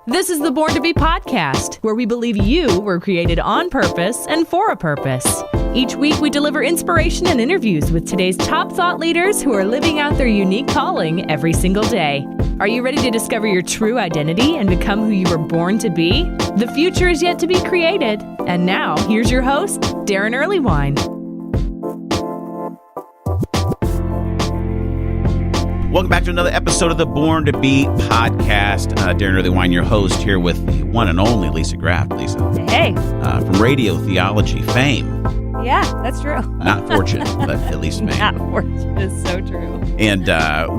This is the Born to Be podcast, where we believe you were created on purpose and for a purpose. Each week, we deliver inspiration and interviews with today's top thought leaders who are living out their unique calling every single day. Are you ready to discover your true identity and become who you were born to be? The future is yet to be created. And now, here's your host, Darren Earlywine. Welcome back to another episode of the Born to Be podcast. Darren Earlywine, your host, here with the one and only Lisa Graff. Lisa. Hey. From radio theology fame. Yeah, that's true. Not fortune, but at least fame. Not fortune is so true. And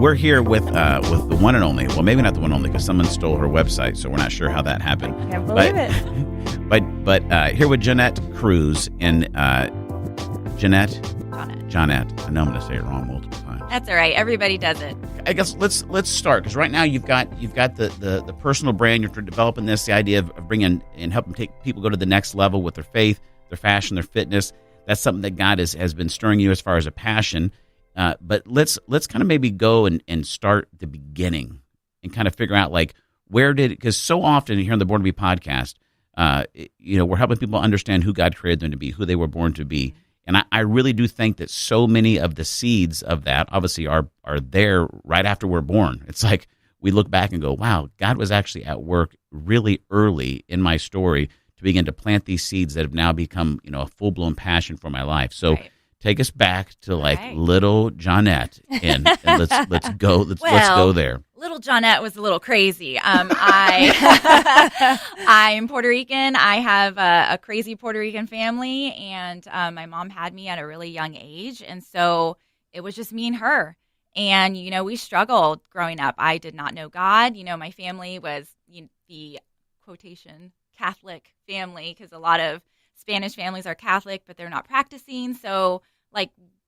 we're here with the one and only. Well, maybe not the one and only because someone stole her website, so we're not sure how that happened. I can't believe it. But here with Johnette Cruz and Johnette. I know I'm going to say it wrong multiple times. That's all right. Everybody does it. I guess let's start, because right now you've got the personal brand. You're developing this, the idea of bringing and helping take people go to the next level with their faith, their fashion, their fitness. That's something that God has been stirring you as far as a passion. But let's kind of maybe go and start the beginning and kind of figure out like because so often here on the Born to Be podcast, we're helping people understand who God created them to be, who they were born to be. And I really do think that so many of the seeds of that obviously are there right after we're born. It's like we look back and go, wow, God was actually at work really early in my story to begin to plant these seeds that have now become, a full-blown passion for my life. So take us back to little Johnette and let's go there. Little Johnette was a little crazy. I'm Puerto Rican. I have a crazy Puerto Rican family, and my mom had me at a really young age, and so it was just me and her. And we struggled growing up. I did not know God. My family was the quotation Catholic family, because a lot of Spanish families are Catholic, but they're not practicing. So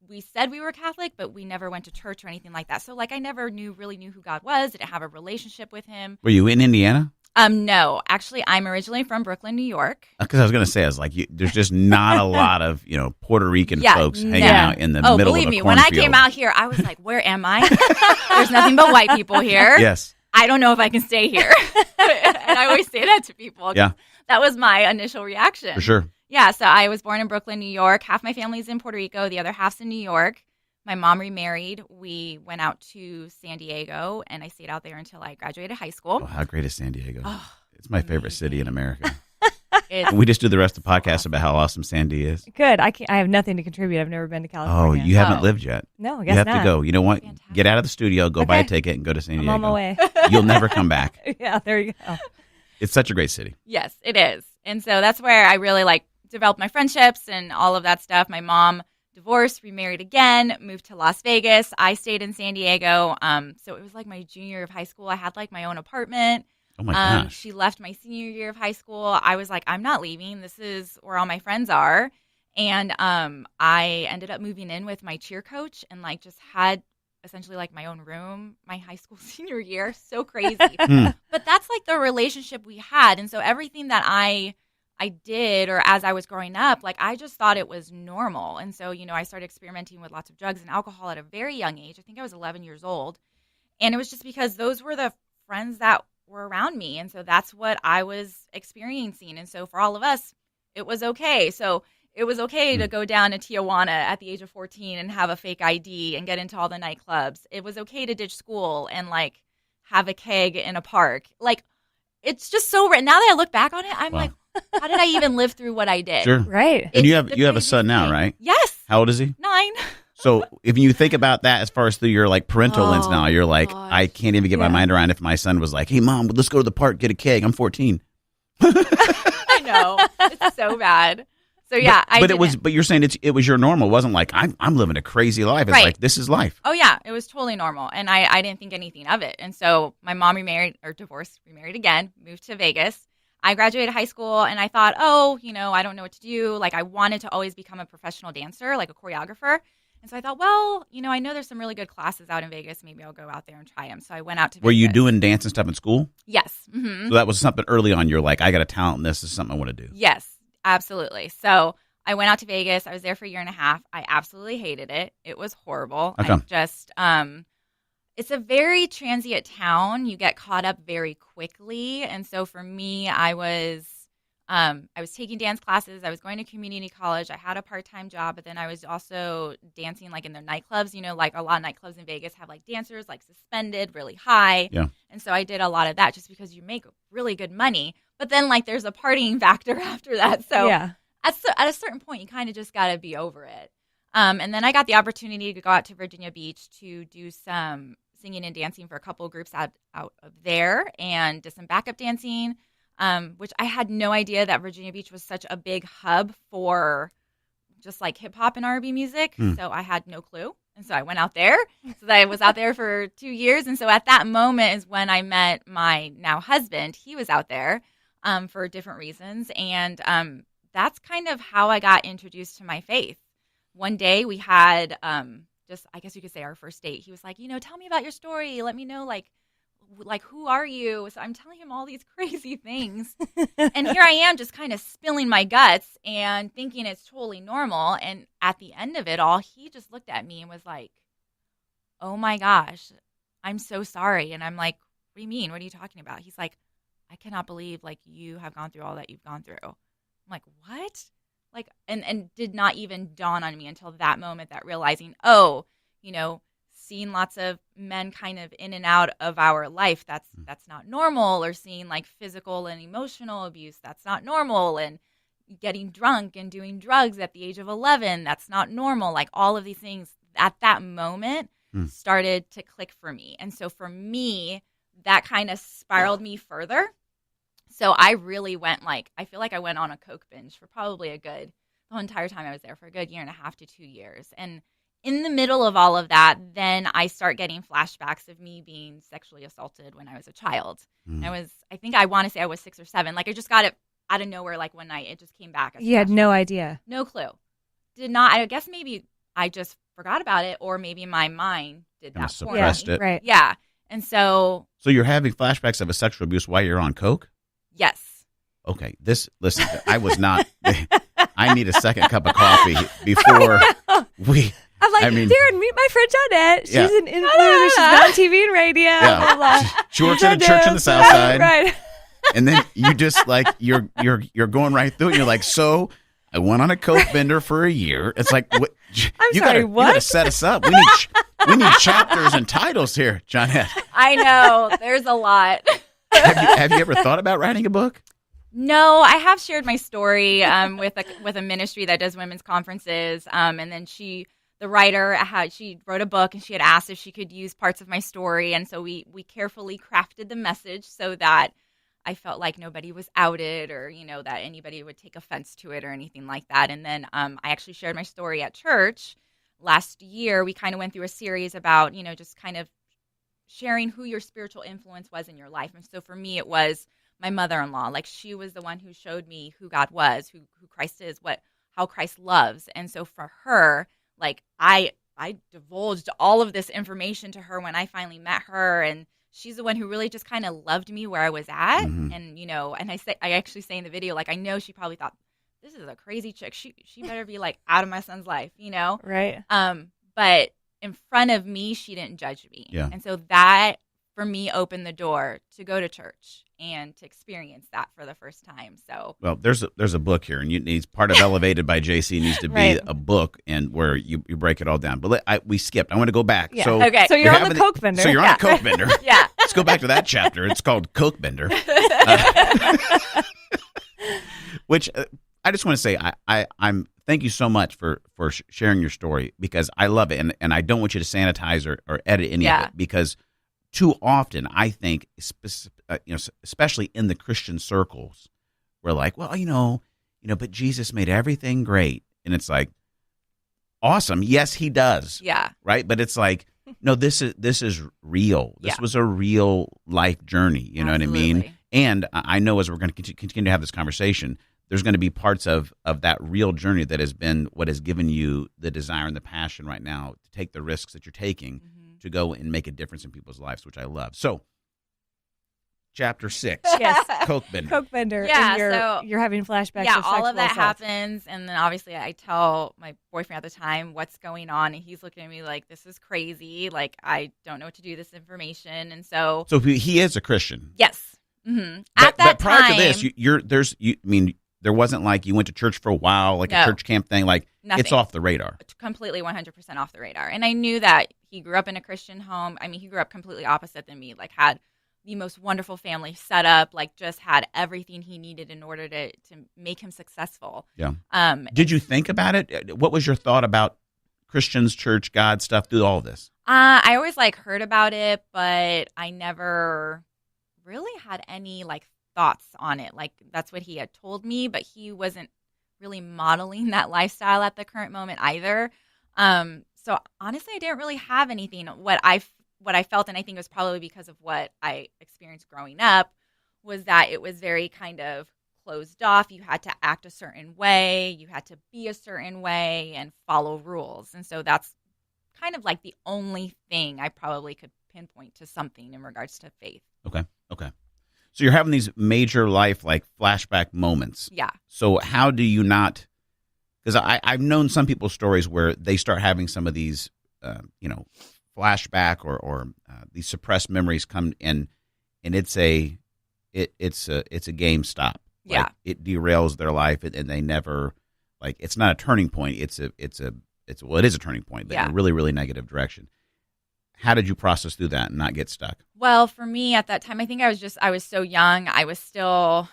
we said we were Catholic, but we never went to church or anything like that. So I never really knew who God was. Didn't have a relationship with him. Were you in Indiana? No, actually, I'm originally from Brooklyn, New York. Because I was going to say, there's just not a lot of Puerto Rican folks hanging out in the middle of a cornfield. Believe me, when I came out here, I was like, where am I? There's nothing but white people here. Yes. I don't know if I can stay here. And I always say that to people. Yeah. That was my initial reaction. For sure. Yeah, so I was born in Brooklyn, New York. Half my family's in Puerto Rico. The other half's in New York. My mom remarried. We went out to San Diego, and I stayed out there until I graduated high school. Oh, how great is San Diego? Oh, it's my favorite city in America. Can we just do the rest of the podcast about how awesome Sandy is? Good. I have nothing to contribute. I've never been to California. Oh, you haven't lived yet. No, I guess not. You not. have to go. You know what? Fantastic. Get out of the studio, go buy a ticket, and go to San Diego. I'm on my way. You'll never come back. Yeah, there you go. It's such a great city. Yes, it is. And so that's where I really developed my friendships and all of that stuff. My mom divorced, remarried again, moved to Las Vegas. I stayed in San Diego. So it was my junior year of high school. I had my own apartment. Oh my gosh. She left my senior year of high school. I was like, I'm not leaving. This is where all my friends are. And I ended up moving in with my cheer coach and just had essentially my own room my high school senior year. So crazy. But that's the relationship we had. And so everything that I did, or as I was growing up, I just thought it was normal. And so, I started experimenting with lots of drugs and alcohol at a very young age. I think I was 11 years old. And it was just because those were the friends that were around me. And so that's what I was experiencing. And so for all of us, it was okay. So it was okay to go down to Tijuana at the age of 14 and have a fake ID and get into all the nightclubs. It was okay to ditch school and have a keg in a park. It's just so now that I look back on it, I'm Wow. how did I even live through what I did? Sure. Right. And you have a son now, right? Yes. How old is he? 9. So if you think about that as far as through your parental lens now, you're gosh. I can't even get my mind around if my son was like, hey, Mom, let's go to the park, get a keg. I'm 14. I know. It's so bad. So yeah, but you're saying it was your normal. It wasn't like I'm living a crazy life. It's Right. this is life. Oh yeah, it was totally normal, and I didn't think anything of it. And so my mom remarried again, moved to Vegas. I graduated high school, and I thought, I don't know what to do. I wanted to always become a professional dancer, a choreographer. And so I thought, I know there's some really good classes out in Vegas. Maybe I'll go out there and try them. So I went out to Vegas. Were you doing dance and stuff in school? Yes. Mm-hmm. So that was something early on. You're like, I got a talent in this. This is something I want to do. Yes, absolutely. So I went out to Vegas. I was there for a year and a half. I absolutely hated it. It was horrible. How come? It's a very transient town. You get caught up very quickly. And so for me, I was taking dance classes. I was going to community college. I had a part-time job, but then I was also dancing like in their nightclubs. Like a lot of nightclubs in Vegas have like dancers like suspended really high. Yeah. And so I did a lot of that just because you make really good money. But then like there's a partying factor after that. So Yeah. at a certain point, you kind of just got to be over it. And then I got the opportunity to go out to Virginia Beach to do some singing and dancing for a couple of groups out of there, and did some backup dancing, which I had no idea that Virginia Beach was such a big hub for just like hip hop and R&B music. So I had no clue. And so I went out there. So I was out there for 2 years. And so at that moment is when I met my now husband. He was out there for different reasons. And that's kind of how I got introduced to my faith. One day we had just, I guess you could say, our first date. He was like, tell me about your story. Let me know, like who are you? So I'm telling him all these crazy things. And here I am just kind of spilling my guts and thinking it's totally normal. And at the end of it all, he just looked at me and was like, oh my gosh, I'm so sorry. And I'm like, what do you mean? What are you talking about? He's like, I cannot believe like you have gone through all that you've gone through. I'm like, what? Like, and did not even dawn on me until that moment, that realizing, seeing lots of men kind of in and out of our life, that's not normal, or seeing like physical and emotional abuse, that's not normal, and getting drunk and doing drugs at the age of 11, that's not normal. Like all of these things at that moment started to click for me. And so for me, that kind of spiraled me further. So I really went I feel like I went on a Coke binge for probably the whole entire time I was there, for a good 1.5 to 2 years. And in the middle of all of that, then I start getting flashbacks of me being sexually assaulted when I was a child. I want to say I was 6 or 7. Like I just got it out of nowhere, like one night. It just came back. You had no idea. No clue. Did not. I guess maybe I just forgot about it, or maybe my mind did that for me. Suppressed it. Right. Yeah. And so you're having flashbacks of a sexual abuse while you're on Coke? yes. Okay, listen, I was not, I need a second cup of coffee before we, I'm like, Darren, meet my friend Johnette. She's an influencer. She's been on TV and radio. Yeah. Blah, blah. She works at a church in the South Side. Right. And then you just like, you're going right through it. You're like, so I went on a Coke bender for a year. It's like, what? I'm sorry, what? You gotta set us up. We need chapters and titles here, Johnette. I know. There's a lot. Have you ever thought about writing a book? No, I have shared my story with a ministry that does women's conferences. And then the writer, she wrote a book, and she had asked if she could use parts of my story. And so we carefully crafted the message so that I felt like nobody was outed, or, that anybody would take offense to it or anything like that. And then I actually shared my story at church last year. We kind of went through a series about, just kind of sharing who your spiritual influence was in your life. And so for me, it was my mother-in-law. Like, she was the one who showed me who God was, who Christ is, how Christ loves. And so for her, like, I divulged all of this information to her when I finally met her, and she's the one who really just kind of loved me where I was at. Mm-hmm. And, and I actually say in the video, like, I know she probably thought, this is a crazy chick. She better be like out of my son's life, Right. But in front of me, she didn't judge me. Yeah. And so that for me opened the door to go to church and to experience that for the first time. So, well, there's a book here, and it's part of Elevated by JC needs to be right. a book, and where you break it all down. But we skipped. I want to go back. Yeah. So okay. So you're on the Coke bender. So you're on a Coke bender. Yeah. Let's go back to that chapter. It's called Coke Bender. Which I just want to say, I'm thank you so much for sharing your story, because I love it, and I don't want you to sanitize or edit any of it, because too often I think, especially in the Christian circles, we're like, well, but Jesus made everything great, and it's like, awesome, yes, he does, yeah, right, but it's like, no, this is real. This was a real life journey. You know Absolutely. What I mean? And I know as we're going to continue to have this conversation, there's going to be parts of that real journey that has been what has given you the desire and the passion right now to take the risks that you're taking to go and make a difference in people's lives, which I love. So chapter 6. Yes. Coke bender. Coke bender. Yeah, And you're having flashbacks Yeah, of all sexual of that assault. happens, and then obviously I tell my boyfriend at the time what's going on, and he's looking at me like, this is crazy. Like, I don't know what to do with this information. And so he is a Christian. yes. Mm-hmm. But, At that but prior time, to this, there wasn't like you went to church for a while, like No. a church camp thing. Like Nothing. it's off the radar. Completely 100% off the radar. And I knew that he grew up in a Christian home. I mean, he grew up completely opposite than me, like had the most wonderful family set up, like just had everything he needed in order to make him successful. Yeah. Did you think about it? What was your thought about Christians, church, God stuff through all this? I always like heard about it, but I never really had any like thoughts on it. Like that's what he had told me, but he wasn't really modeling that lifestyle at the current moment either. So honestly, I didn't really have anything. What I felt, and I think it was probably because of what I experienced growing up, was that it was very kind of closed off. You had to act a certain way, you had to be a certain way, and follow rules. And so that's kind of like the only thing I probably could pinpoint to something in regards to faith. Okay. So you're having these major life like flashback moments. Yeah. So how do you not? Because I've known some people's stories where they start having some of these, flashback or these suppressed memories come in, and it's a game stop. Yeah. Like, it derails their life, and they never like. It's not a turning point. It is a turning point, but in a really, really negative direction. How did you process through that and not get stuck? Well, for me at that time, I think I was so young. I was still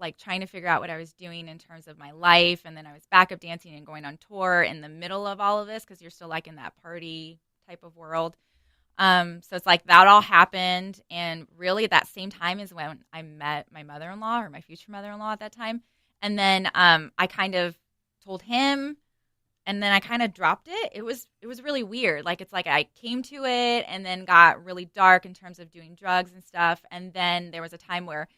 like trying to figure out what I was doing in terms of my life. And then I was backup dancing and going on tour in the middle of all of this, because you're still like in that party type of world. So it's like that all happened. And really at that same time is when I met my mother-in-law, or my future mother-in-law at that time. And then I kind of told him, and then I kind of dropped it. It was really weird. Like, it's like I came to it and then got really dark in terms of doing drugs and stuff. And then there was a time where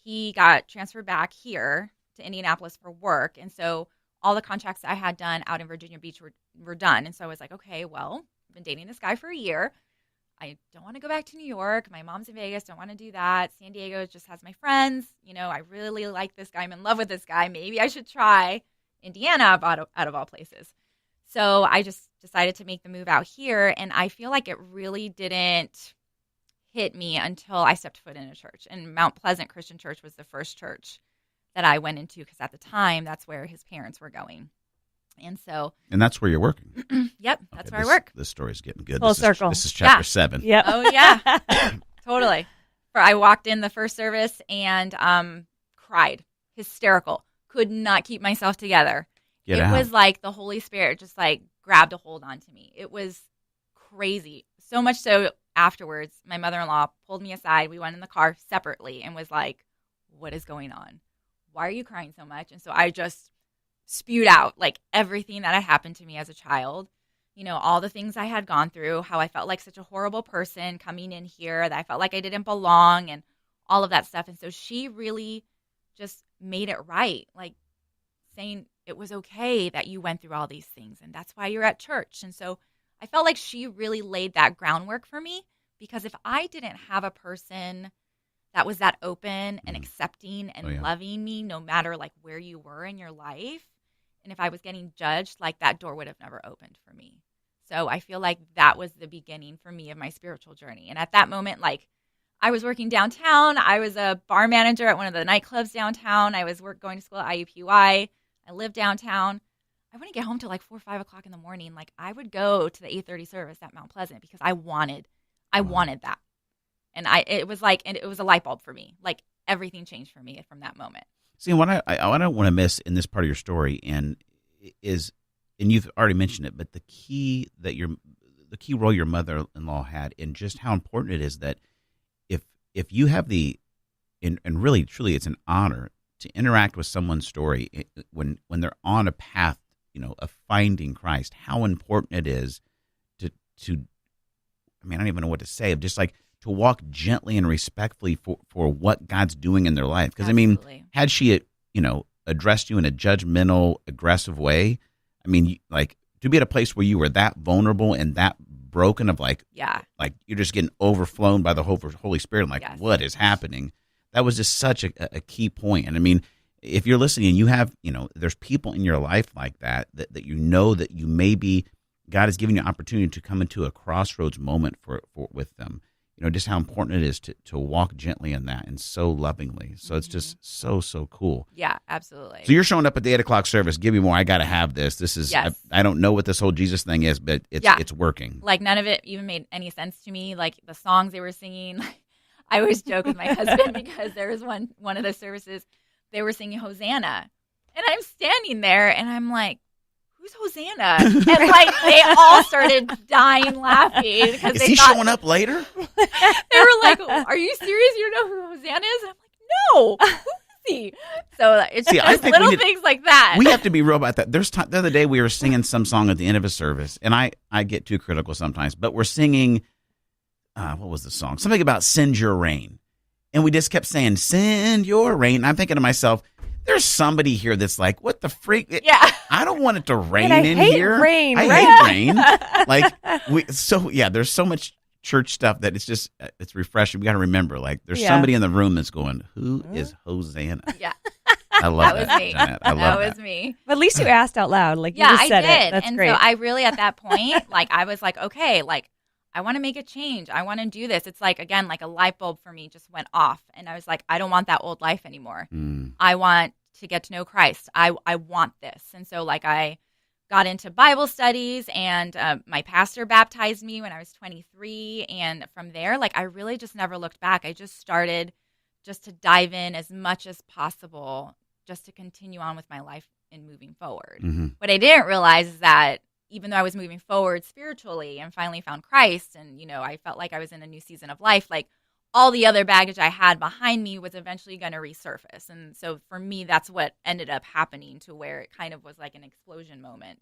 he got transferred back here to Indianapolis for work. And so all the contracts I had done out in Virginia Beach were done. And so I was like, okay, well, I've been dating this guy for a year. I don't want to go back to New York. My mom's in Vegas. Don't want to do that. San Diego just has my friends. I really like this guy. I'm in love with this guy. Maybe I should try Indiana out of all places. So I just decided to make the move out here. And I feel like it really didn't hit me until I stepped foot in a church. And Mount Pleasant Christian Church was the first church that I went into, because at the time, that's where his parents were going. And that's where you're working. Yep, that's where I work. This story's getting good. Full circle. This is chapter 7. Yep. Oh, yeah. Totally. I walked in the first service and cried. Hysterical. Could not keep myself together. Get out. Was like the Holy Spirit just like grabbed a hold onto me. It was crazy. So much so afterwards, my mother-in-law pulled me aside. We went in the car separately and was like, what is going on? Why are you crying so much? And so I just spewed out like everything that had happened to me as a child. All the things I had gone through, how I felt like such a horrible person coming in here, that I felt like I didn't belong, and all of that stuff. And so she really just made it right, like saying it was okay that you went through all these things, and that's why you're at church. And so I felt like she really laid that groundwork for me, because if I didn't have a person that was that open and accepting and loving me, no matter like where you were in your life, and if I was getting judged, like that door would have never opened for me. So I feel like that was the beginning for me of my spiritual journey. And at that moment, like I was working downtown. I was a bar manager at one of the nightclubs downtown. I was going to school at IUPUI. I lived downtown. I wouldn't get home till like 4 or 5 o'clock in the morning. Like I would go to the 8:30 service at Mount Pleasant because I wanted that. And it was a light bulb for me. Like everything changed for me from that moment. See, what I don't want to miss in this part of your story, and you've already mentioned it, but the key role your mother-in-law had, and just how important it is that if you have and really truly it's an honor to interact with someone's story when they're on a path, of finding Christ, how important it is to I don't even know what to say, of just like to walk gently and respectfully for what God's doing in their life. Because had she, addressed you in a judgmental, aggressive way, to be at a place where you were that vulnerable and that broken of like you're just getting overflown by the Holy Spirit, and like what is happening? that was just such a key point. And I mean, if you're listening and you have, there's people in your life like that that you maybe God has given you an opportunity to come into a crossroads moment for with them. Just how important it is to walk gently in that and so lovingly. So it's just so cool. Yeah, absolutely. So you're showing up at the 8:00 service. Give me more. I got to have this. This is, yes. I don't know what this whole Jesus thing is, but it's working. Like none of it even made any sense to me. Like the songs they were singing, I always joke with my husband because there was one of the services, they were singing Hosanna. And I'm standing there and I'm like, who's Hosanna? And like they all started dying laughing because is he showing up later? They were like, "Are you serious? You don't know who Hosanna is?" I'm like, "No, who is he?" So it's just little things like that. We have to be real about that. The other day we were singing some song at the end of a service, and I get too critical sometimes, but we're singing. What was the song? Something about "Send Your Rain," and we just kept saying "Send Your Rain." And I'm thinking to myself, there's somebody here that's like, what the freak? Yeah. I don't want it to rain I in hate here. Rain, I right? hate rain. There's so much church stuff that it's refreshing. We got to remember, there's somebody in the room that's going, who is Hosanna? Yeah. I love that. That was me. Jeanette. I love that was me. But at least you asked out loud. You Yeah, just said I did. it. That's and great. so I really, at that point, I was like, okay, I want to make a change. I want to do this. It's again, a light bulb for me just went off. And I was like, I don't want that old life anymore. I want to get to know Christ. I want this. And so I got into Bible studies and my pastor baptized me when I was 23. And from there, I really just never looked back. I just started just to dive in as much as possible just to continue on with my life and moving forward. Mm-hmm. What I didn't realize is that even though I was moving forward spiritually and finally found Christ and, I felt like I was in a new season of life, all the other baggage I had behind me was eventually going to resurface. And so for me, that's what ended up happening to where it kind of was like an explosion moment.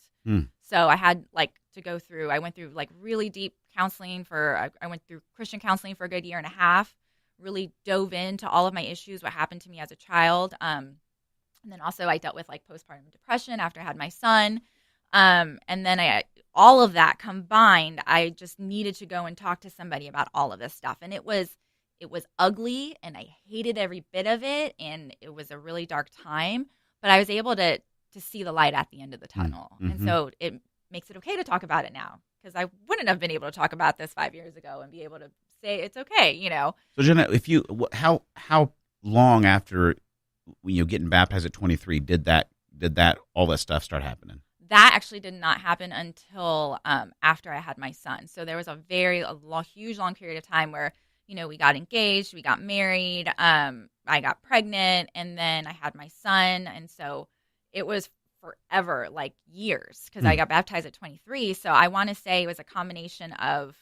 So I had I went through really deep counseling I went through Christian counseling for a good year and a half, really dove into all of my issues, what happened to me as a child. And then also I dealt with postpartum depression after I had my son. And then all of that combined, I just needed to go and talk to somebody about all of this stuff. And it was ugly and I hated every bit of it. And it was a really dark time, but I was able to see the light at the end of the tunnel. Mm-hmm. And so it makes it okay to talk about it now because I wouldn't have been able to talk about this 5 years ago and be able to say it's okay, So Johnette, how long after getting baptized at 23 did that all that stuff start happening? That actually did not happen until after I had my son. So there was a huge, long period of time where, we got engaged, we got married, I got pregnant, and then I had my son. And so it was forever, years, because I got baptized at 23. So I want to say it was a combination of,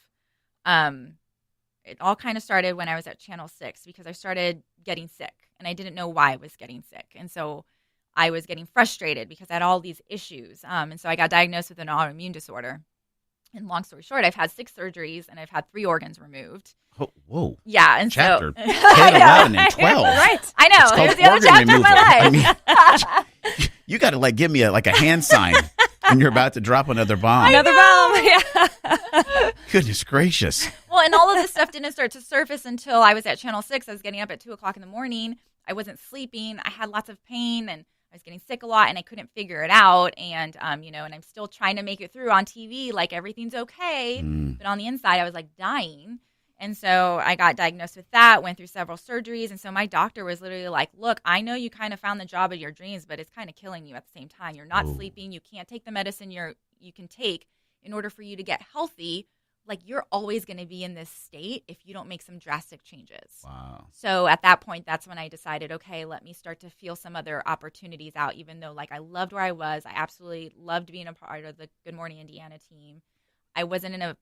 it all kind of started when I was at Channel 6 because I started getting sick and I didn't know why I was getting sick. And so I was getting frustrated because I had all these issues. And so I got diagnosed with an autoimmune disorder. And long story short, I've had 6 surgeries and I've had 3 organs removed. Oh, whoa. Yeah. And chapter so 10, 11, and 12. Right. I know. It was the other chapter of my life. You got to give me a hand sign when you're about to drop another bomb. Another bomb. Yeah. Goodness gracious. Well, and all of this stuff didn't start to surface until I was at Channel 6. I was getting up at 2:00 in the morning. I wasn't sleeping. I had lots of pain and I was getting sick a lot and I couldn't figure it out. And, and I'm still trying to make it through on TV. Everything's okay. But on the inside, I was dying. And so I got diagnosed with that, went through several surgeries. And so my doctor was literally like, look, I know you kind of found the job of your dreams, but it's kind of killing you at the same time. You're not sleeping. You can't take the medicine you can take in order for you to get healthy. You're always going to be in this state if you don't make some drastic changes. Wow. So at that point, that's when I decided, okay, let me start to feel some other opportunities out, even though I loved where I was. I absolutely loved being a part of the Good Morning Indiana team. I wasn't in a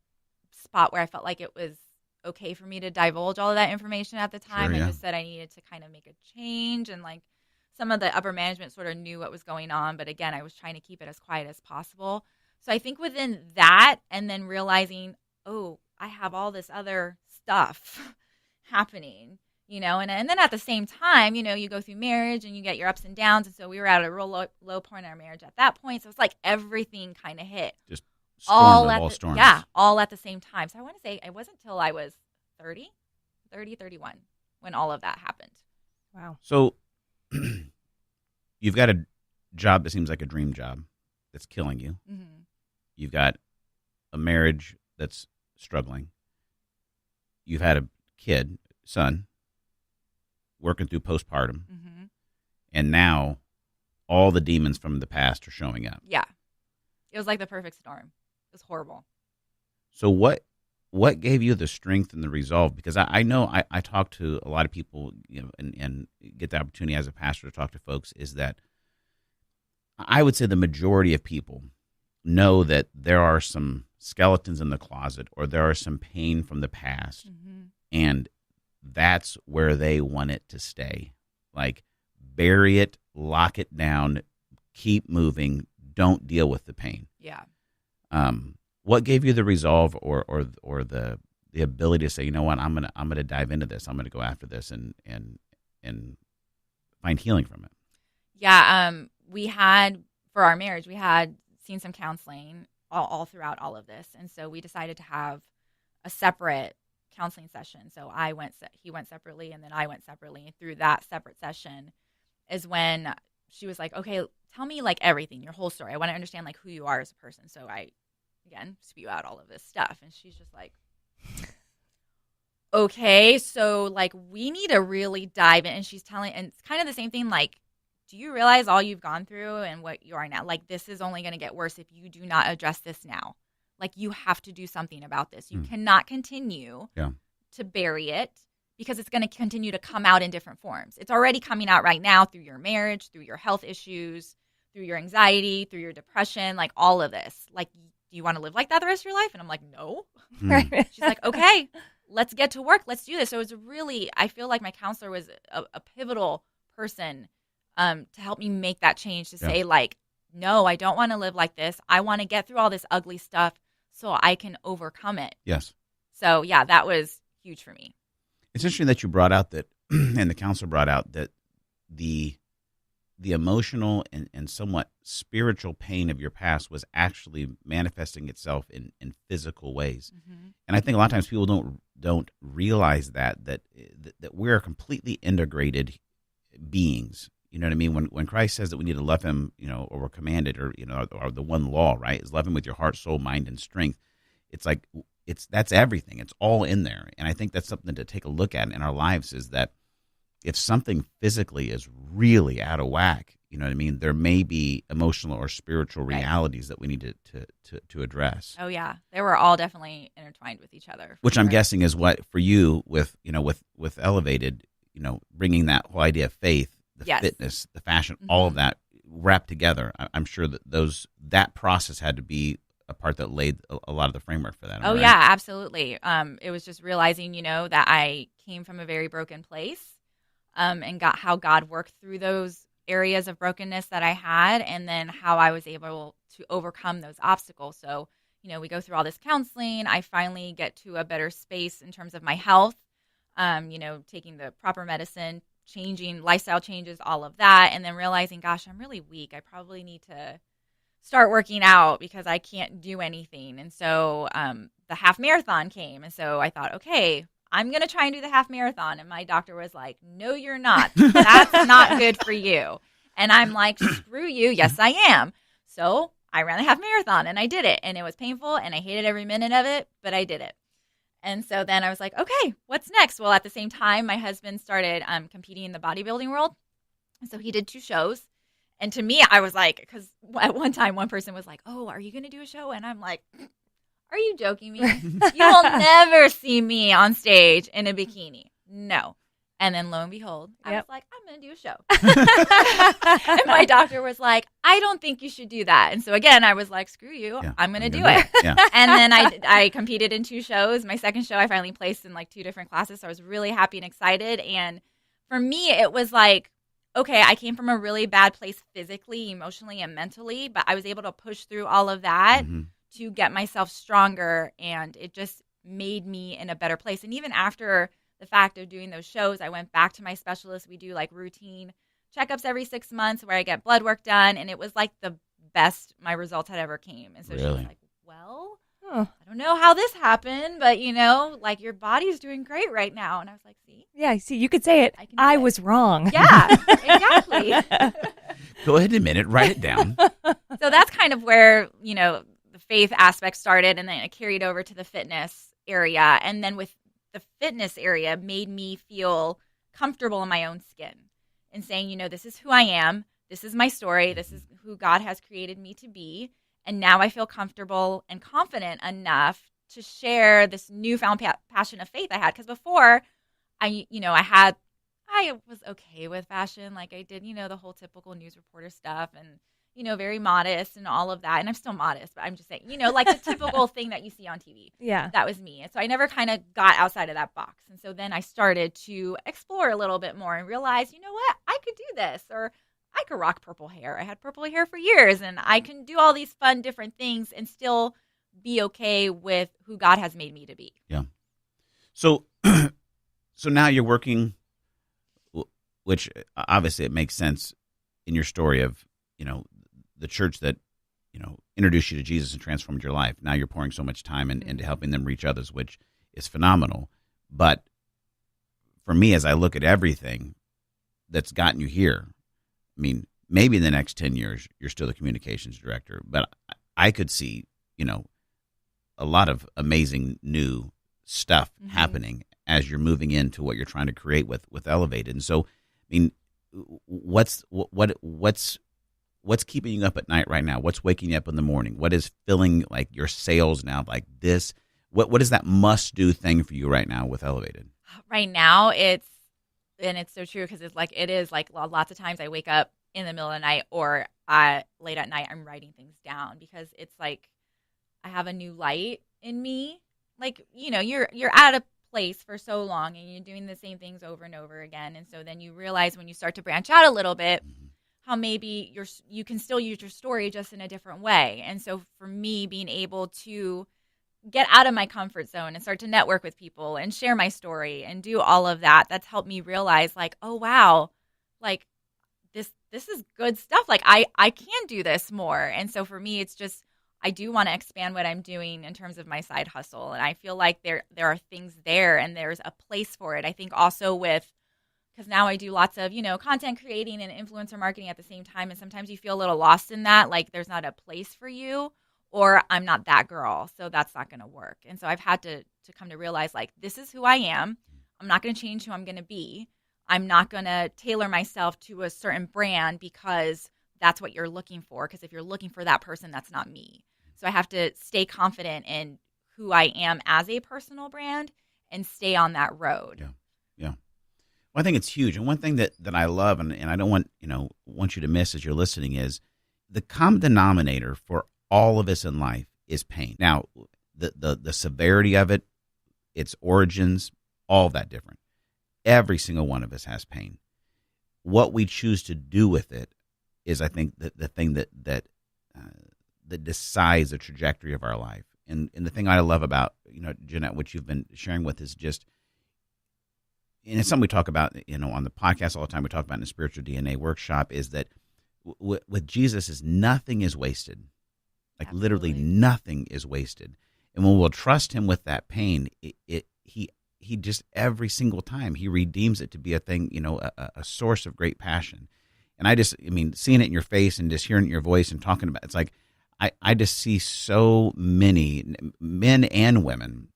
spot where I felt like it was okay for me to divulge all of that information at the time. Sure, yeah. I just said I needed to kind of make a change. And some of the upper management sort of knew what was going on. But again, I was trying to keep it as quiet as possible. So I think within that and then realizing, oh, I have all this other stuff happening, and then at the same time, you go through marriage and you get your ups and downs. And so we were at a real low point in our marriage at that point. So it's everything kind of hit. Just storms. Yeah, all at the same time. So I want to say it wasn't until I was 31 when all of that happened. Wow. So you've got a job that seems like a dream job that's killing you. Mm-hmm. You've got a marriage that's struggling. You've had a son, working through postpartum. Mm-hmm. And now all the demons from the past are showing up. Yeah. It was like the perfect storm. It was horrible. So what gave you the strength and the resolve? Because I know I talk to a lot of people, and get the opportunity as a pastor to talk to folks, is that I would say the majority of people know that there are some skeletons in the closet, or there are some pain from the past, and that's where they want it to stay. Like, bury it, lock it down, keep moving, don't deal with the pain. Yeah. What gave you the resolve or the ability to say, you know what, I'm gonna dive into this, I'm gonna go after this and find healing from it? Yeah. We had, for our marriage, we had seen some counseling all throughout all of this, and so we decided to have a separate counseling session. So he went separately, and then I went separately. Through that separate session is when she was like, okay, tell me like everything, your whole story. I want to understand like who you are as a person. So I, again, spew out all of this stuff. And she's just like, okay, so like we need to really dive in. And she's telling, and it's kind of the same thing, like, do you realize all you've gone through and what you are now? Like, this is only going to get worse if you do not address this now. Like, you have to do something about this. You cannot continue to bury it, because it's going to continue to come out in different forms. It's already coming out right now through your marriage, through your health issues, through your anxiety, through your depression, like all of this. Like, do you want to live like that the rest of your life? And I'm like, no. She's like, okay, let's get to work. Let's do this. So it's really, I feel like my counselor was a pivotal person to help me make that change, to say like, no, I don't want to live like this. I want to get through all this ugly stuff so I can overcome it. Yes. So yeah, that was huge for me. It's interesting that you brought out that, and the counselor brought out that the emotional and somewhat spiritual pain of your past was actually manifesting itself in physical ways. And I think a lot of times people don't realize that we're completely integrated beings. You know what I mean? When Christ says that we need to love him, or we're commanded, or or the one law, right, is love him with your heart, soul, mind, and strength. It's like, that's everything. It's all in there. And I think that's something to take a look at in our lives, is that if something physically is really out of whack, you know what I mean, there may be emotional or spiritual realities that we need to address. Oh yeah, they were all definitely intertwined with each other. Which I'm guessing is what for you with Elevated, bringing that whole idea of faith, the fitness, the fashion, all of that wrapped together. I'm sure that process had to be a part that laid a lot of the framework for that. Oh, right? Yeah, absolutely. It was just realizing, that I came from a very broken place, and got how God worked through those areas of brokenness that I had, and then how I was able to overcome those obstacles. So, we go through all this counseling. I finally get to a better space in terms of my health, taking the proper medicine, changing lifestyle changes, all of that, and then realizing, gosh, I'm really weak. I probably need to start working out because I can't do anything. And so the half marathon came. And so I thought, okay, I'm going to try and do the half marathon. And my doctor was like, no, you're not. That's not good for you. And I'm like, screw you. Yes, I am. So I ran the half marathon and I did it. And it was painful and I hated every minute of it, but I did it. And so then I was like, okay, what's next? Well, at the same time, my husband started competing in the bodybuilding world. And so he did 2 shows. And to me, I was like, because at one time, one person was like, oh, are you going to do a show? And I'm like, are you joking me? You will never see me on stage in a bikini. No. And then lo and behold, I was like, I'm going to do a show. And my doctor was like, I don't think you should do that. And so again, I was like, screw you. I'm going to do it. And then I competed in 2 shows. My second show, I finally placed in like 2 different classes. So I was really happy and excited. And for me, it was like, okay, I came from a really bad place physically, emotionally, and mentally, but I was able to push through all of that to get myself stronger, and it just made me in a better place. And even after the fact of doing those shows, I went back to my specialist. We do like routine checkups every 6 months where I get blood work done, and it was like the best my results had ever came. And so she was like, well, Oh. I don't know how this happened, but like your body's doing great right now. And I was like, see? Yeah, see, you could say it. I was wrong. Yeah, exactly. Go ahead and admit it. Write it down. So that's kind of where, the faith aspect started, and then it carried over to the fitness area. And then with the fitness area made me feel comfortable in my own skin and saying, this is who I am. This is my story. This is who God has created me to be. And now I feel comfortable and confident enough to share this newfound passion of faith I had. Because before, I was okay with fashion. Like I did, the whole typical news reporter stuff and, very modest and all of that. And I'm still modest, but I'm just saying, like the typical thing that you see on TV. Yeah. That was me. And so I never kind of got outside of that box. And so then I started to explore a little bit more and realize, you know what, I could do this, or I could rock purple hair. I had purple hair for years, and I can do all these fun different things and still be okay with who God has made me to be. Yeah. So now you're working, which obviously it makes sense in your story of, the church that, introduced you to Jesus and transformed your life. Now you're pouring so much time into helping them reach others, which is phenomenal. But for me, as I look at everything that's gotten you here, I mean, maybe in the next 10 years, you're still the communications director, but I could see, a lot of amazing new stuff happening as you're moving into what you're trying to create with Elevated. And so, I mean, what's keeping you up at night right now? What's waking you up in the morning? What is filling like your sails now like this? What is that must-do thing for you right now with Elevated? Right now, it's so true because it is like lots of times I wake up in the middle of the night or late at night I'm writing things down because it's like I have a new light in me. Like, you're at a place for so long and you're doing the same things over and over again. And so then you realize when you start to branch out a little bit, how maybe you can still use your story just in a different way. And so for me, being able to get out of my comfort zone and start to network with people and share my story and do all of that, that's helped me realize like, oh, wow, like this is good stuff. Like I can do this more. And so for me, it's just, I do want to expand what I'm doing in terms of my side hustle. And I feel like there are things there and there's a place for it. I think also because now I do lots of, content creating and influencer marketing at the same time. And sometimes you feel a little lost in that, like there's not a place for you or I'm not that girl. So that's not going to work. And so I've had to come to realize like, this is who I am. I'm not going to change who I'm going to be. I'm not going to tailor myself to a certain brand because that's what you're looking for. Because if you're looking for that person, that's not me. So I have to stay confident in who I am as a personal brand and stay on that road. Yeah. Well, I think it's huge. And one thing that I love and I don't want you to miss as you're listening is the common denominator for all of us in life is pain. Now, the severity of it, its origins, all of that different. Every single one of us has pain. What we choose to do with it is, I think, the thing that decides the trajectory of our life. And the thing I love about, Johnette, what you've been sharing with is just, and it's something we talk about, on the podcast all the time, we talk about in the Spiritual DNA workshop, is that with Jesus is nothing is wasted. Like Absolutely. Literally nothing is wasted. And when we'll trust him with that pain, he just every single time he redeems it to be a thing, a source of great passion. And seeing it in your face and just hearing it in your voice and talking about it's like, I just see so many men and women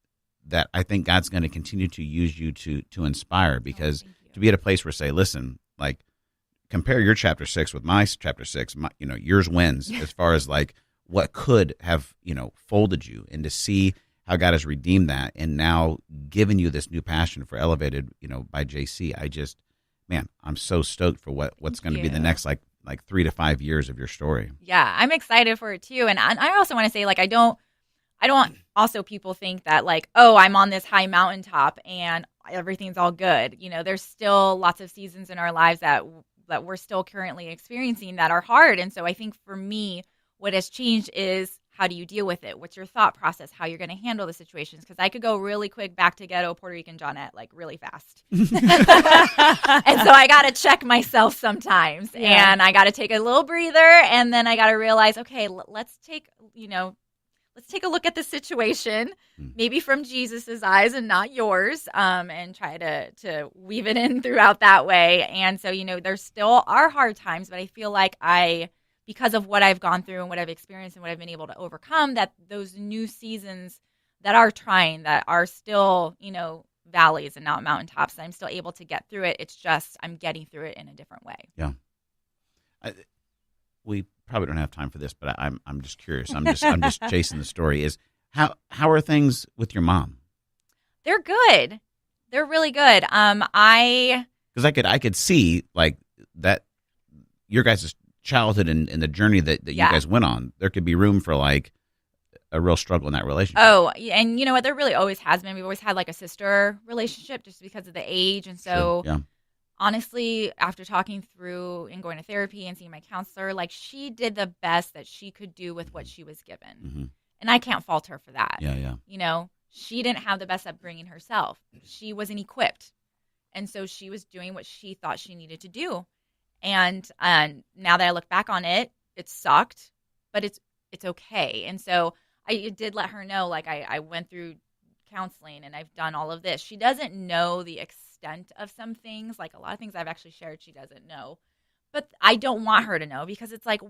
that I think God's going to continue to use you to inspire, because to be at a place where say, listen, like compare your chapter 6 with my chapter 6, yours wins as far as like what could have, folded you, and to see how God has redeemed that and now given you this new passion for Elevated, by JC. I'm so stoked for what's going to be the next like 3 to 5 years of your story. Yeah, I'm excited for it too. And I also want to say, like, I don't also people think that like, oh, I'm on this high mountaintop and everything's all good. There's still lots of seasons in our lives that we're still currently experiencing that are hard. And so I think for me, what has changed is, how do you deal with it? What's your thought process? How you're going to handle the situations? Because I could go really quick back to ghetto Puerto Rican Johnette, like really fast. And so I got to check myself sometimes. Yeah. And I got to take a little breather. And then I got to realize, okay, let's take let's take a look at the situation, maybe from Jesus's eyes and not yours, and try to weave it in throughout that way. And so, there still are hard times, but I feel like because of what I've gone through and what I've experienced and what I've been able to overcome, that those new seasons that are trying, that are still, valleys and not mountaintops, I'm still able to get through it. It's just I'm getting through it in a different way. Yeah. We probably don't have time for this, but I'm just curious. I'm just chasing the story. Is how are things with your mom? They're good. They're really good. Because I could see like that your guys' childhood and the journey that you guys went on. There could be room for like a real struggle in that relationship. Oh, and you know what? There really always has been. We've always had like a sister relationship just because of the age, and so. Sure. Yeah. Honestly, after talking through and going to therapy and seeing my counselor, like she did the best that she could do with what she was given. Mm-hmm. And I can't fault her for that. Yeah. She didn't have the best upbringing herself. She wasn't equipped. And so she was doing what she thought she needed to do. And now that I look back on it, it sucked, but it's okay. And so I did let her know, like I went through counseling and I've done all of this. She doesn't know the extent of some things, like a lot of things I've actually shared she doesn't know, but I don't want her to know because it's like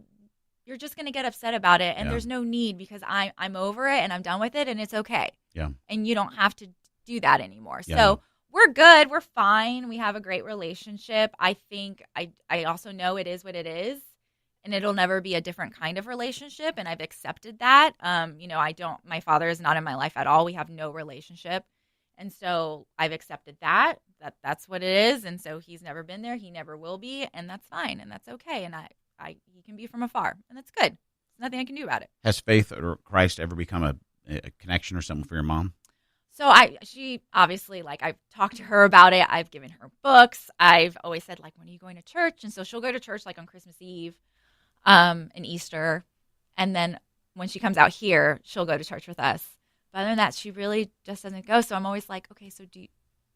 you're just going to get upset about it, and there's no need because I'm over it and I'm done with it and it's okay. Yeah. And you don't have to do that anymore. Yeah. So we're good. We're fine. We have a great relationship. I think I also know it is what it is, and it'll never be a different kind of relationship, and I've accepted that. My father is not in my life at all. We have no relationship. And so I've accepted that's what it is. And so he's never been there. He never will be. And that's fine. And that's okay. And he can be from afar. And that's good. There's nothing I can do about it. Has faith or Christ ever become a connection or something for your mom? So she obviously, like, I've talked to her about it. I've given her books. I've always said, like, when are you going to church? And so she'll go to church like on Christmas Eve and Easter. And then when she comes out here, she'll go to church with us. But other than that, she really just doesn't go. So I'm always like, okay, so do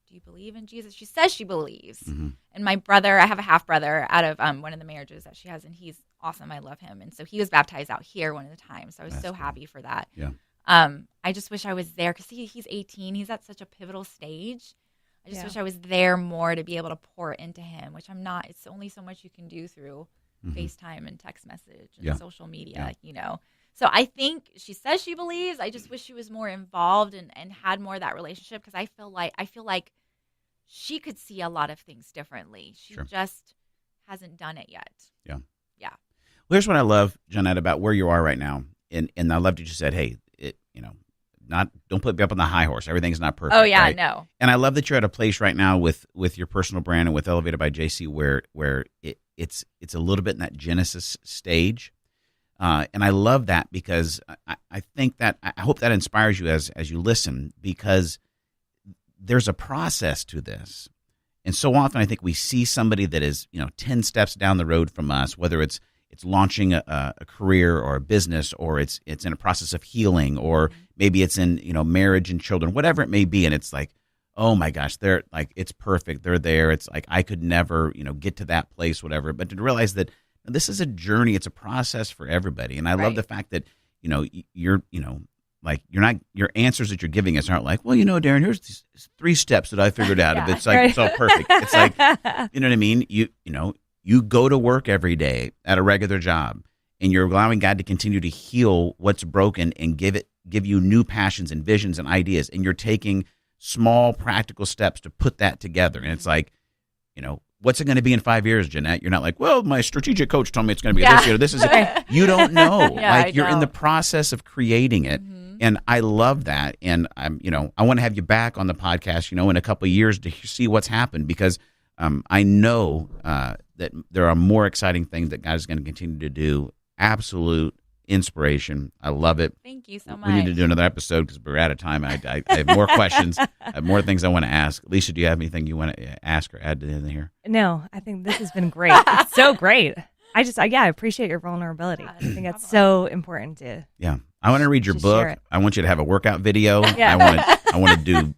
you believe in Jesus? She says she believes. Mm-hmm. And my brother, I have a half brother out of one of the marriages that she has, and he's awesome. I love him. And so he was baptized out here one of the times. So I was so happy for that. Yeah. I just wish I was there because he's 18. He's at such a pivotal stage. I just wish I was there more to be able to pour into him, which I'm not. It's only so much you can do through FaceTime and text message and social media, So I think she says she believes. I just wish she was more involved and had more of that relationship because I feel like she could see a lot of things differently. She just hasn't done it yet. Yeah. Yeah. Well, here's what I love, Johnette, about where you are right now. And I loved that you said, hey, don't put me up on the high horse. Everything's not perfect. Oh, yeah, right? no. And I love that you're at a place right now with your personal brand and with Elevated by JC where it's a little bit in that Genesis stage. And I love that because I think that I hope that inspires you as you listen, because there's a process to this. And so often I think we see somebody that is 10 steps down the road from us, whether it's launching a career or a business, or it's in a process of healing, or maybe it's in marriage and children, whatever it may be. And it's like, oh my gosh, they're like, it's perfect. They're there. It's like I could never get to that place, whatever. But to realize that this is a journey. It's a process for everybody. And I love the fact that, you're not, your answers that you're giving us aren't like, well, Darren, here's these 3 steps that I figured out. It's like, it's all perfect. It's like, you know what I mean? You go to work every day at a regular job, and you're allowing God to continue to heal what's broken and give you new passions and visions and ideas. And you're taking small practical steps to put that together. And it's like, what's it going to be in 5 years, Johnette? You're not like, well, my strategic coach told me it's going to be this year. This is it. You don't know. You're in the process of creating it. Mm-hmm. And I love that. And I'm, I want to have you back on the podcast, in a couple of years to see what's happened, because I know that there are more exciting things that God is going to continue to do. Absolute inspiration. I love it. Thank you so much. We need to do another episode because we're out of time. I have more questions. I have more things I want to ask. Lisa, do you have anything you want to ask or add to in here? No, I think this has been great. It's so great. I appreciate your vulnerability. I think that's so important to. Yeah. I want to read your book. I want you to have a workout video. Yeah. I want to do,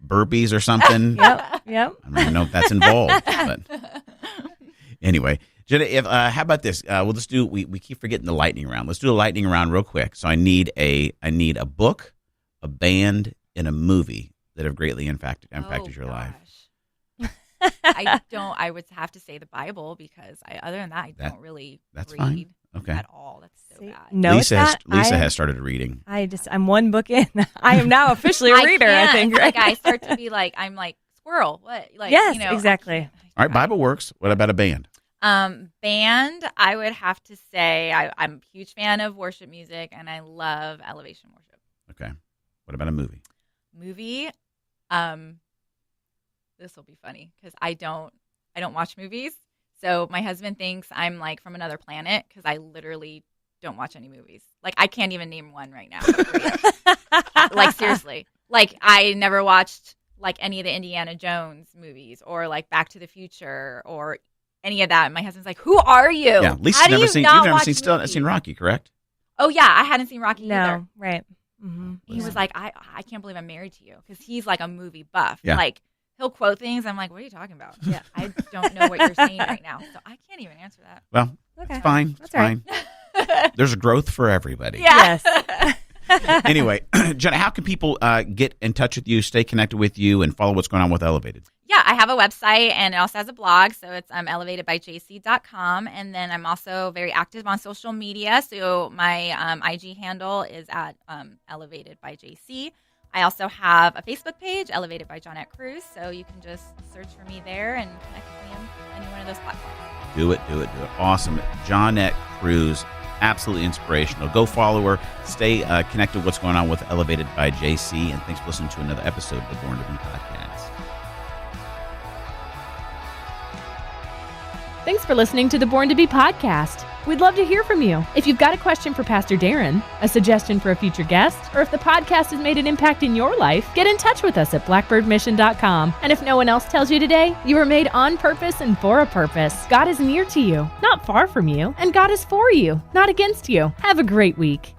burpees or something. Yep. I don't even know if that's involved. But anyway, Jenna, how about this? We'll just do. We keep forgetting the lightning round. Let's do a lightning round real quick. So I need a book, a band, and a movie that have greatly impacted your life. I would have to say the Bible because other than that, I don't really read fine. Okay. at all. That's so bad. No, Lisa has started reading. I'm one book in. I am now officially a reader, I think. Right? Like I start to be like, I'm like, squirrel. What? Like, yes, exactly. All right, Bible works. What about a band? Band, I would have to say I'm a huge fan of worship music, and I love elevation worship. Okay. What about a movie? Movie, this will be funny because I don't watch movies. So my husband thinks I'm like from another planet because I literally don't watch any movies. Like I can't even name one right now. Like seriously. Like I never watched like any of the Indiana Jones movies or like Back to the Future or any of that. And my husband's like, "Who are you?" Yeah, Lisa's never seen. You've never seen Rocky, correct? Oh yeah, I hadn't seen Rocky either. No, right. Mm-hmm. He was like, I can't believe I'm married to you because he's like a movie buff. Yeah. Like he'll quote things. I'm like, what are you talking about? Yeah, I don't know what you're saying right now, so I can't even answer that. Well, it's fine. It's fine. There's a growth for everybody. Yeah. Yes. Anyway, Jenna, how can people get in touch with you, stay connected with you, and follow what's going on with Elevated? Yeah, I have a website and it also has a blog. So it's elevatedbyjc.com. And then I'm also very active on social media. So my IG handle is at elevatedbyjc. I also have a Facebook page, Elevated by Johnette Cruz. So you can just search for me there and connect with me on any one of those platforms. Do it. Awesome. Johnette Cruz, absolutely inspirational. Go follow her. Stay connected with what's going on with Elevated by JC. And thanks for listening to another episode of the Born to Be podcast. Thanks for listening to the Born to Be podcast. We'd love to hear from you. If you've got a question for Pastor Darren, a suggestion for a future guest, or if the podcast has made an impact in your life, get in touch with us at blackbirdmission.com. And if no one else tells you today, you were made on purpose and for a purpose. God is near to you, not far from you, and God is for you, not against you. Have a great week.